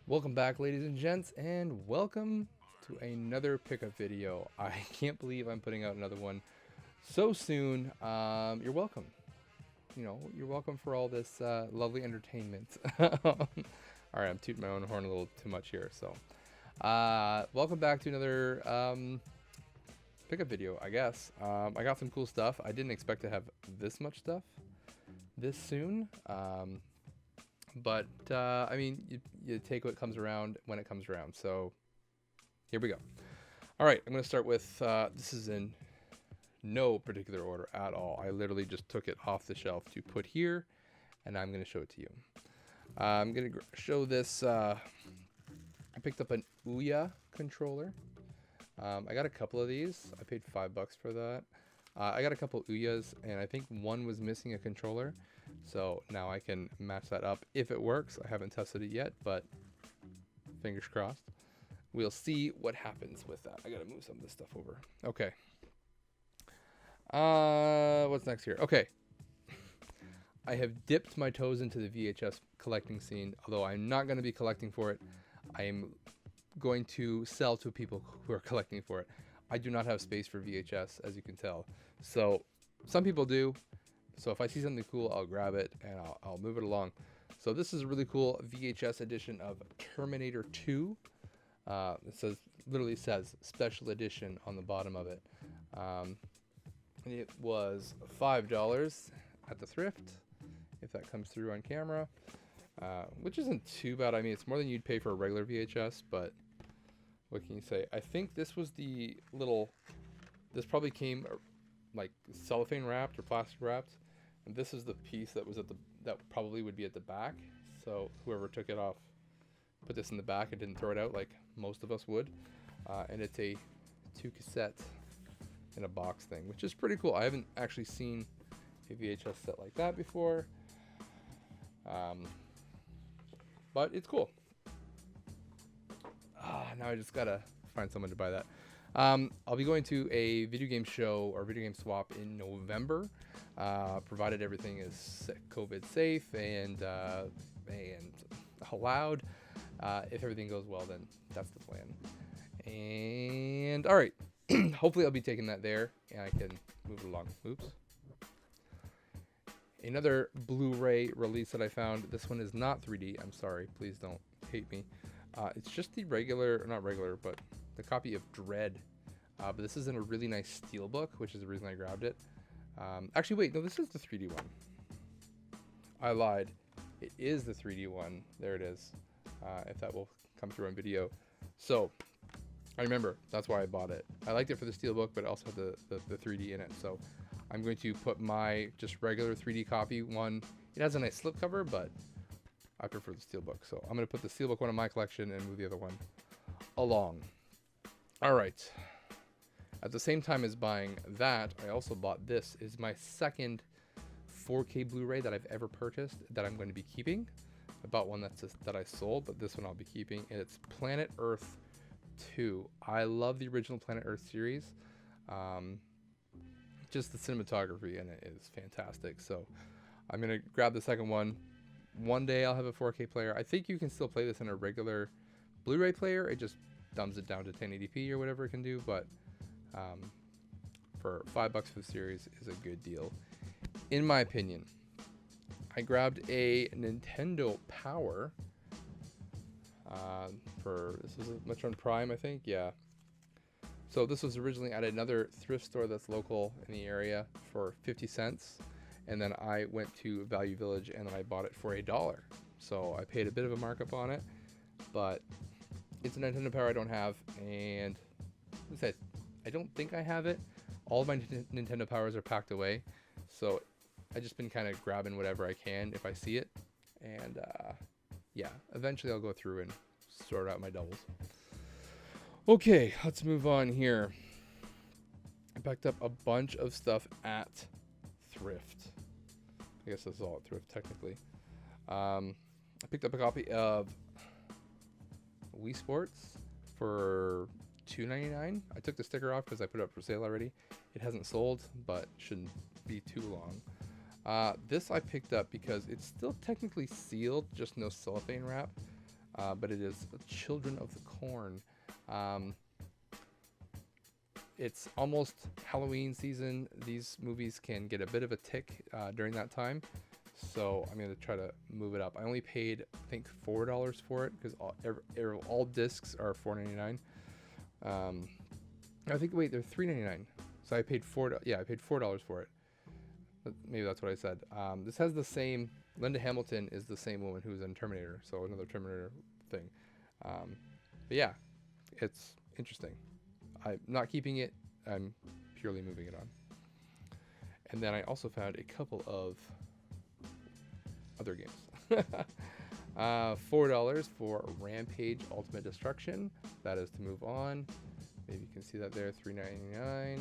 Welcome back, ladies and gents, and welcome to another pickup video. I can't believe I'm putting out another one so soon. You're welcome. You're welcome for all this lovely entertainment. All right, I'm tooting my own horn a little too much here. So, welcome back to another pickup video, I guess. I got some cool stuff. I didn't expect to have this much stuff this soon. But I mean, you take what comes around when it comes around. So here we go. All right, I'm going to start with, this is in no particular order at all. I literally just took it off the shelf to put here, and I'm going to show it to you. I'm going to show this, I picked up an Ouya controller. I got a couple of these. I paid $5 for that. I got a couple Ouyas, and I think one was missing a controller. So now I can match that up if it works. I haven't tested it yet, but fingers crossed. We'll see what happens with that. I gotta move some of this stuff over. Okay. What's next here? Okay. I have dipped my toes into the VHS collecting scene, although I'm not going to be collecting for it. I am going to sell to people who are collecting for it. I do not have space for VHS, as you can tell. So some people do. So if I see something cool, I'll grab it and I'll move it along. So this is a really cool VHS edition of Terminator 2. Literally says special edition on the bottom of it. It was $5 at the thrift, if that comes through on camera, which isn't too bad. I mean, it's more than you'd pay for a regular VHS, but what can you say? I think this was the little, this probably came like cellophane wrapped or plastic wrapped. And this is the piece that was that probably would be at the back. So whoever took it off, put this in the back and didn't throw it out like most of us would. And it's a 2 cassette in a box thing, which is pretty cool. I haven't actually seen a VHS set like that before. But it's cool. Now I just gotta find someone to buy that. I'll be going to a video game show or video game swap in November, provided everything is COVID safe and allowed. If everything goes well, then that's the plan. And all right, hopefully I'll be taking that there, and I can move it along. Oops. Another Blu-ray release that I found. This one is not 3D. I'm sorry. Please don't hate me. It's just the regular, not regular, but the copy of Dread. But this is in a really nice steelbook, which is the reason I grabbed it. Actually, wait, no, this is the 3D one. I lied. It is the 3D one. There it is. If that will come through on video. So, I remember. That's why I bought it. I liked it for the steelbook, but it also had the 3D in it. So, I'm going to put my just regular 3D copy one. It has a nice slipcover, but I prefer the steelbook. So, I'm going to put the steelbook one in my collection and move the other one along. All right. At the same time as buying that, I also bought this. Is my second 4K Blu-ray that I've ever purchased that I'm going to be keeping. I bought one that I sold, but this one I'll be keeping, and it's Planet Earth 2. I love the original Planet Earth series. Just the cinematography in it is fantastic. So I'm going to grab the second one. One day I'll have a 4K player. I think you can still play this in a regular Blu-ray player. It just dumbs it down to 1080p or whatever it can do, but for $5 for the series is a good deal, in my opinion. I grabbed a Nintendo Power this was a Metron Prime, I think. Yeah. So this was originally at another thrift store that's local in the area for 50 cents, and then I went to Value Village and then I bought it for $1. So I paid a bit of a markup on it, but it's a Nintendo Power I don't have, and as I said, I don't think I have it. All of my Nintendo Powers are packed away, so I've just been kind of grabbing whatever I can if I see it, and yeah, eventually I'll go through and sort out my doubles. Okay, let's move on here. I picked up a bunch of stuff at thrift. I guess this is all at thrift technically. I picked up a copy of Wii Sports for $2.99. I took the sticker off because I put it up for sale already. It hasn't sold, but shouldn't be too long. This I picked up because it's still technically sealed, just no cellophane wrap. but it is Children of the Corn. It's almost Halloween season. These movies can get a bit of a tick during that time, so I'm going to try to move it up. I only paid, I think, $4 for it, because all discs are $4.99. I think, wait, they're $3.99. So I paid I paid $4 for it. Maybe that's what I said. This has the same, Linda Hamilton is the same woman who was in Terminator, so another Terminator thing. But yeah, it's interesting. I'm not keeping it, I'm purely moving it on. And then I also found a couple of other games. $4 for Rampage Ultimate Destruction. That is to move on. Maybe you can see that there, $3.99.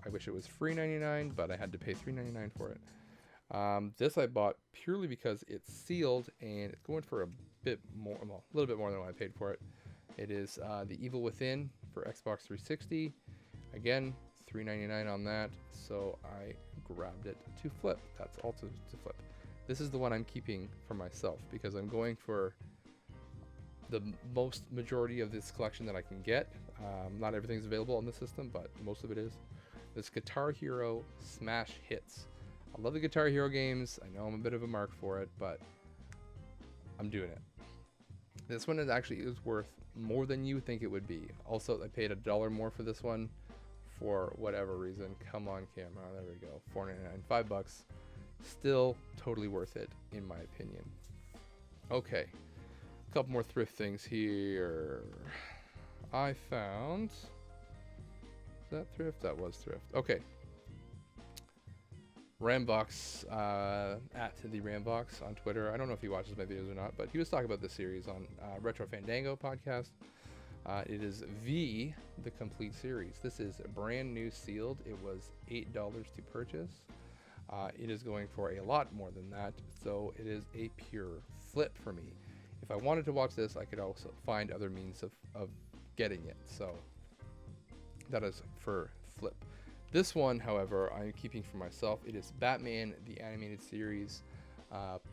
I wish it was free $99, but I had to pay $3.99 for it. This I bought purely because it's sealed and it's going for a bit more, well, a little bit more than what I paid for it. It is The Evil Within for Xbox 360. Again, $3.99 on that, so I grabbed it to flip. That's also to flip. This is the one I'm keeping for myself because I'm going for the most majority of this collection that I can get. Not everything's available on the system, but most of it is. This Guitar Hero Smash Hits. I love the Guitar Hero games. I know I'm a bit of a mark for it, but I'm doing it. This one is worth more than you think it would be. Also, I paid $1 more for this one for whatever reason. Come on, camera. There we go. $4.99, $5. Still totally worth it, in my opinion. Okay, a couple more thrift things here. I found... Is that thrift? That was thrift. Okay. Rambox, at the Rambox on Twitter. I don't know if he watches my videos or not, but he was talking about this series on Retro Fandango podcast. It is the complete series. This is brand new sealed. It was $8 to purchase. It is going for a lot more than that, so it is a pure flip for me. If I wanted to watch this, I could also find other means of getting it, so that is for flip. This one, however, I'm keeping for myself. It is Batman the Animated Series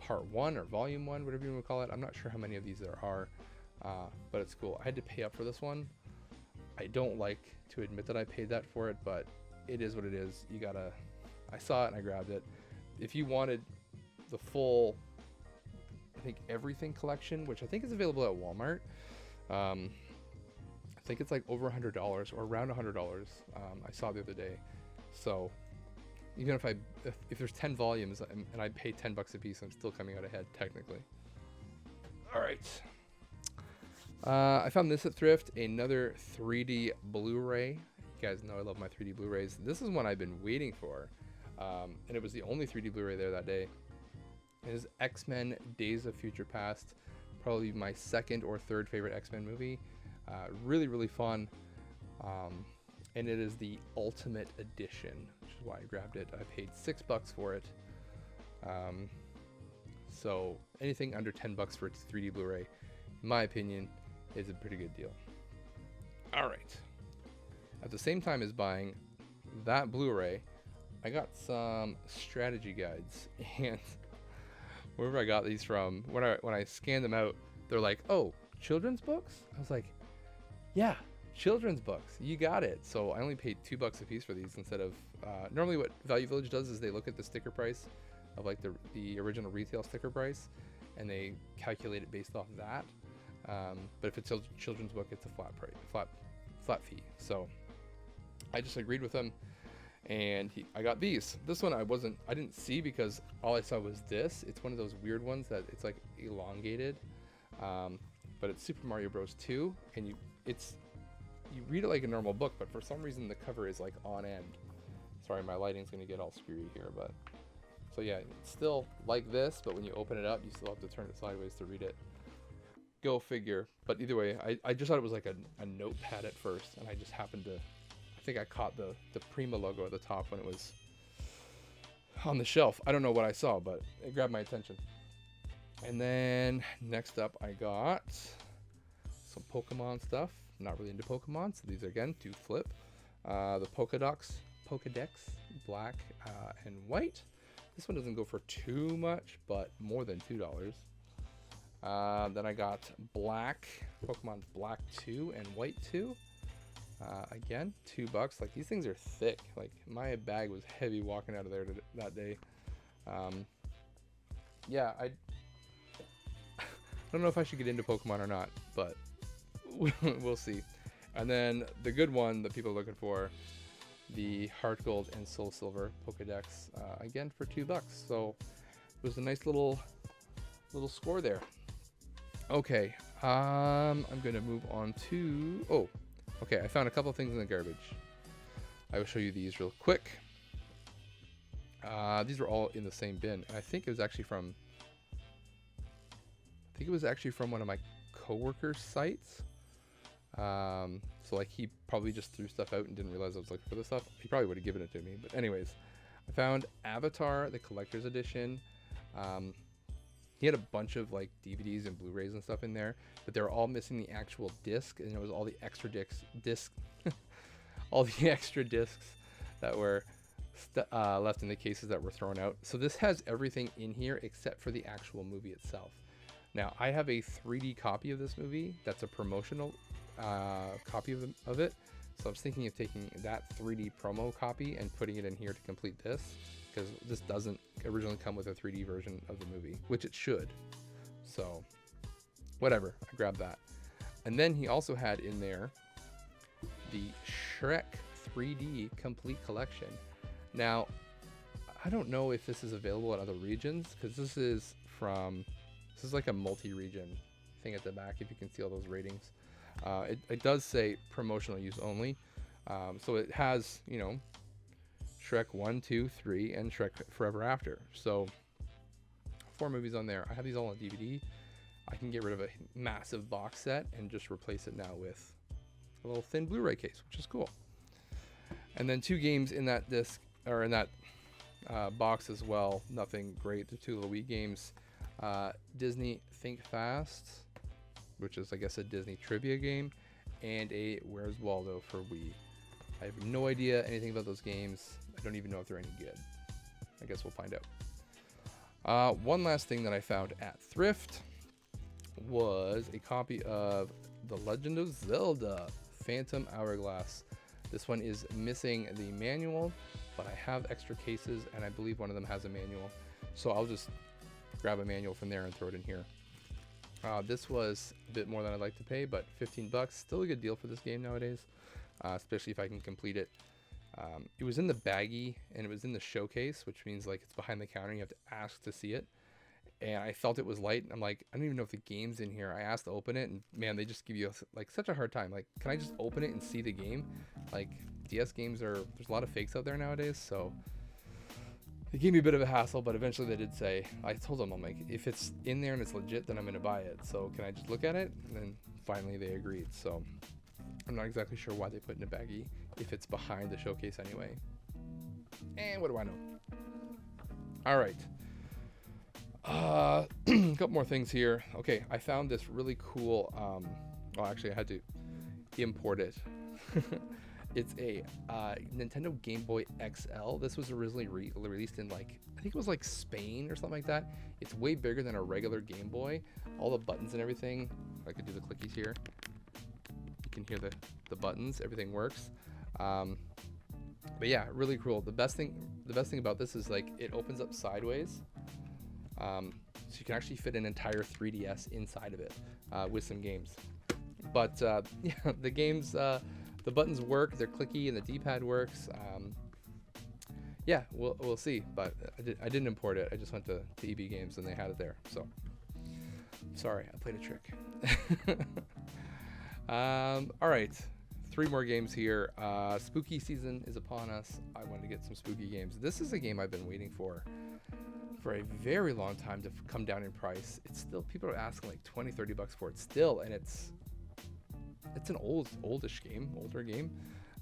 Part 1 or Volume 1, whatever you want to call it. I'm not sure how many of these there are, but it's cool. I had to pay up for this one. I don't like to admit that I paid that for it, but it is what it is. You gotta... I saw it and I grabbed it. If you wanted the full, I think, everything collection, which I think is available at Walmart, I think it's like over $100 or around $100. I saw the other day. So even if there's 10 volumes and I pay $10 a piece, I'm still coming out ahead technically. All right. I found this at Thrift, another 3D Blu-ray. You guys know I love my 3D Blu-rays. This is one I've been waiting for. And it was the only 3D Blu-ray there that day. It is X-Men Days of Future Past. Probably my second or third favorite X-Men movie. Really, really fun. And it is the Ultimate Edition, which is why I grabbed it. I paid $6 for it. So anything under $10 for a 3D Blu-ray, in my opinion, is a pretty good deal. All right. At the same time as buying that Blu-ray, I got some strategy guides, and wherever I got these from, when I scanned them out, they're like, "Oh, children's books?" I was like, "Yeah, children's books. You got it." So I only paid $2 a piece for these instead of normally what Value Village does is they look at the sticker price of like the original retail sticker price, and they calculate it based off of that. But if it's a children's book, it's a flat price, flat fee. So I just agreed with them. And I got these. This one I didn't see because all I saw was this. It's one of those weird ones that it's like elongated, but it's Super Mario Bros. 2, and you read it like a normal book, but for some reason the cover is like on end. Sorry, my lighting's gonna get all screwy here, but so yeah, it's still like this, but when you open it up, you still have to turn it sideways to read it. Go figure. But either way, I just thought it was like a notepad at first, and I just happened to. I think I caught the Prima logo at the top when it was on the shelf. I don't know what I saw, but it grabbed my attention. And then next up I got some Pokemon stuff. Not really into Pokemon, so these are again to flip. The Pokedex black and white. This one doesn't go for too much, but more than $2. Then I got Pokemon Black 2 and White 2. Again, $2. Like, these things are thick. Like, my bag was heavy walking out of there that day. Yeah, I don't know if I should get into Pokemon or not, but we'll see. And then the good one that people are looking for, the Heart Gold and Soul Silver Pokedex, again for $2. So it was a nice little score there. Okay, I'm gonna move on to, okay, I found a couple things in the garbage. I will show you these real quick. These were all in the same bin, and I think it was actually from one of my coworkers' sites. So like, he probably just threw stuff out and didn't realize I was looking for this stuff. He probably would have given it to me, but anyways, I found Avatar, the collector's edition. He had a bunch of like DVDs and Blu-rays and stuff in there, but they were all missing the actual disc, and it was all the extra all the extra discs that were left in the cases that were thrown out. So this has everything in here except for the actual movie itself. Now, I have a 3D copy of this movie that's a promotional copy of it. So I was thinking of taking that 3D promo copy and putting it in here to complete this, because this doesn't originally come with a 3D version of the movie, which it should. So whatever, I grabbed that. And then he also had in there the Shrek 3D complete collection. Now, I don't know if this is available in other regions, because this is like a multi-region thing at the back, if you can see all those ratings. It does say promotional use only. So it has, you know, Shrek 1, 2, 3, and Shrek Forever After. So 4 movies on there. I have these all on DVD. I can get rid of a massive box set and just replace it now with a little thin Blu-ray case, which is cool. And then 2 games in that disc, or in that box as well. Nothing great. The 2 little Wii games. Disney Think Fast, which is, I guess, a Disney trivia game, and a Where's Waldo for Wii. I have no idea anything about those games. I don't even know if they're any good. I guess we'll find out. One last thing that I found at Thrift was a copy of The Legend of Zelda Phantom Hourglass. This one is missing the manual, but I have extra cases, and I believe one of them has a manual. So I'll just grab a manual from there and throw it in here. This was a bit more than I'd like to pay, but $15, still a good deal for this game nowadays, especially if I can complete it. It was in the baggie, and it was in the showcase, which means like it's behind the counter. You have to ask to see it. And I felt it was light. I'm like, I don't even know if the game's in here. I asked to open it, and man, they just give you like such a hard time. Like, can I just open it and see the game? Like, DS games there's a lot of fakes out there nowadays, so they gave me a bit of a hassle, but eventually they did say, I told them, I'm like, if it's in there and it's legit, then I'm going to buy it. So can I just look at it? And then finally they agreed. So I'm not exactly sure why they put it in a baggie if it's behind the showcase anyway. And what do I know? All right. A couple more things here. Okay, I found this really cool, well, actually I had to import it. It's a Nintendo GameBoy XL. This was originally released in, like, I think it was like Spain or something like that. It's way bigger than a regular Game Boy. All the buttons and everything. I could do the clickies here. You can hear the buttons. Everything works. But yeah, really cool. The best thing about this is, like, it opens up sideways. So you can actually fit an entire 3DS inside of it with some games. But yeah, the games. The buttons work, they're clicky, and the D-pad works. Yeah, we'll see. But I didn't import it. I just went to EB Games and they had it there. So sorry, I played a trick. All right, 3 more games here. Spooky season is upon us. I wanted to get some spooky games. This is a game I've been waiting for a very long time to come down in price. It's still, people are asking like $20-30 for it still, and it's an older game,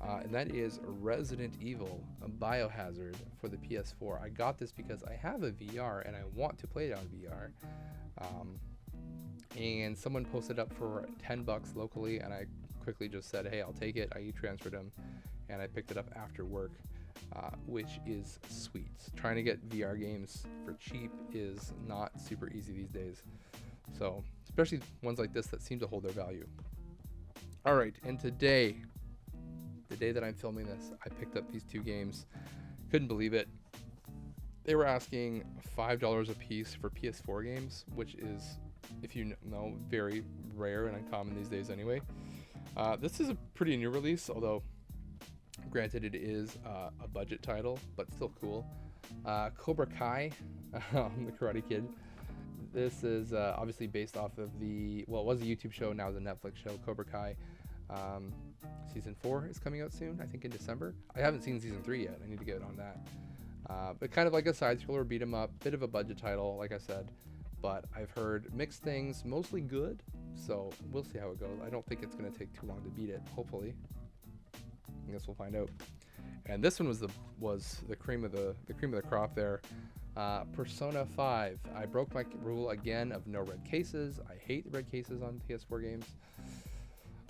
and that is Resident Evil Biohazard for the PS4. I got this because I have a VR and I want to play it on VR. And someone posted up for $10 locally, and I quickly just said, hey, I'll take it. I e-transferred them, and I picked it up after work, which is sweet. Trying to get VR games for cheap is not super easy these days. So especially ones like this that seem to hold their value. All right, and today, the day that I'm filming this, I picked up these two games. Couldn't believe it. They were asking $5 a piece for PS4 games, which is, if you know, very rare and uncommon these days anyway. This is a pretty new release, although granted it is a budget title, but still cool. Cobra Kai, the Karate Kid. This is obviously based off of the, well, it was a YouTube show, now it's a Netflix show, Cobra Kai. Season 4 is coming out soon, I think in December. I haven't seen season 3 yet. I need to get on that. But kind of like a side-scroller beat 'em up, bit of a budget title, like I said. But I've heard mixed things, mostly good. So we'll see how it goes. I don't think it's going to take too long to beat it. Hopefully, I guess we'll find out. And this one was the cream of the crop there. Persona 5. I broke my rule again of no red cases. I hate the red cases on PS4 games,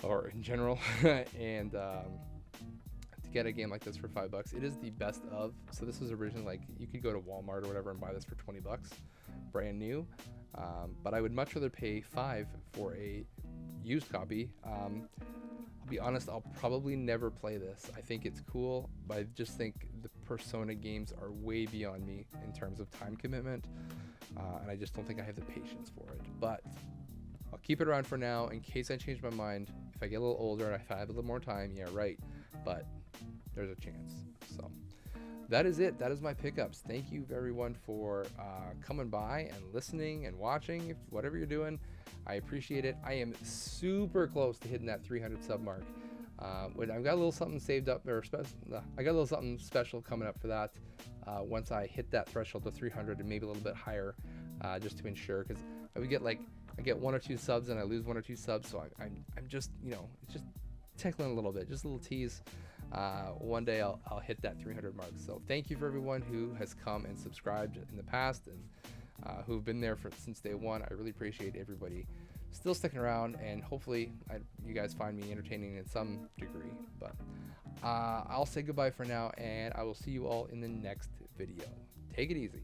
or in general. And to get a game like this for $5, it is the best of. So this was originally like you could go to Walmart or whatever and buy this for $20, brand new. But I would much rather pay $5 for a used copy. I'll be honest, I'll probably never play this. I think it's cool, but I just think the Persona games are way beyond me in terms of time commitment, and I just don't think I have the patience for it. But I'll keep it around for now in case I change my mind. If I get a little older and if I have a little more time, yeah, right. But there's a chance. So that is it. That is my pickups. Thank you everyone for coming by and listening and watching, whatever you're doing. I appreciate it. I am super close to hitting that 300 sub mark. I've got a little something saved up, or I got a little something special coming up for that once I hit that threshold of 300 and maybe a little bit higher, just to ensure, because I get 1 or 2 subs and I lose 1 or 2 subs, so I'm just, it's just tickling a little bit, just a little tease. One day I'll hit that 300 mark. So thank you for everyone who has come and subscribed in the past and who've been there since day one. I really appreciate everybody still sticking around, and hopefully you guys find me entertaining in some degree. But I'll say goodbye for now, and I will see you all in the next video. Take it easy.